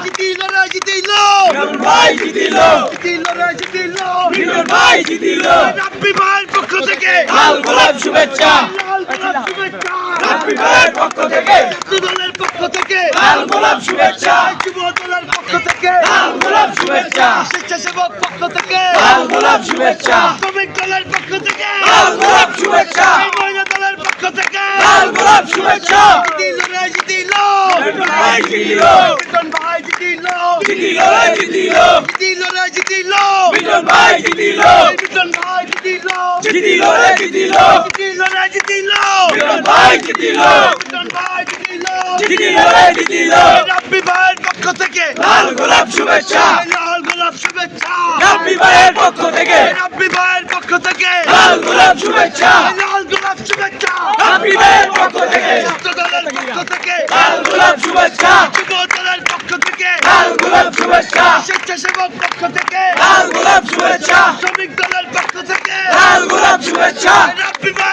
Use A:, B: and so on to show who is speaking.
A: জিতিল রে জিতিল
B: মিলন ভাই জিতিল
A: জিতিল রে জিতিল
B: মিলন ভাই জিতিল
A: রাব্বি ভাইয়ের পক্ষ থেকে
B: লাল গোলাপ শুভেচ্ছা
A: লাল গোলাপ শুভেচ্ছা
B: রাব্বি ভাইয়ের পক্ষ থেকে
A: ছাত্র দলের পক্ষ থেকে
B: লাল গোলাপ শুভেচ্ছা
A: যুব দলের পক্ষ থেকে
B: লাল গোলাপ শুভেচ্ছা
A: স্বেচ্ছাসেবক পক্ষ থেকে
B: লাল গোলাপ শুভেচ্ছা
A: শ্রমিক দলের পক্ষ থেকে
B: লাল গোলাপ শুভেচ্ছা
A: মহিলা দলের পক্ষ থেকে
B: লাল গোলাপ শুভেচ্ছা
A: জিতিল রে জিতিল
B: মিলন ভাই জিতিল
A: মিলন ভাই জিতিল
B: জিতিল রে জিতিল
A: জিতিল রে জিতিল
B: মিলন ভাই জিতিল
A: মিলন ভাই জিতিল
B: জিতিল রে জিতিল
A: জিতিল রে জিতিল
B: মিলন ভাই জিতিল
A: মিলন ভাই জিতিল
B: জিতিল রে জিতিল
A: রাব্বি ভাইয়ের পক্ষ থেকে
B: লাল গোলাপ শুভেচ্ছা
A: লাল গোলাপ শুভেচ্ছা
B: রাব্বি ভাইয়ের পক্ষ থেকে
A: রাব্বি ভাইয়ের পক্ষ থেকে
B: লাল গোলাপ শুভেচ্ছা
A: লাল গোলাপ শুভেচ্ছা
B: রাব্বি ভাইয়ের পক্ষ থেকে
A: ছাত্র দলের পক্ষ থেকে
B: লাল গোলাপ শুভেচ্ছা
A: যুব দলের পক্ষ থেকে
B: লাল গোলাপ শুভেচ্ছা
A: স্বেচ্ছাসেবক পক্ষ থেকে
B: লাল গোলাপ শুভেচ্ছা
A: শ্রমিক দলের পক্ষ থেকে
B: লাল গোলাপ শুভেচ্ছা
A: রাব্বি ভাই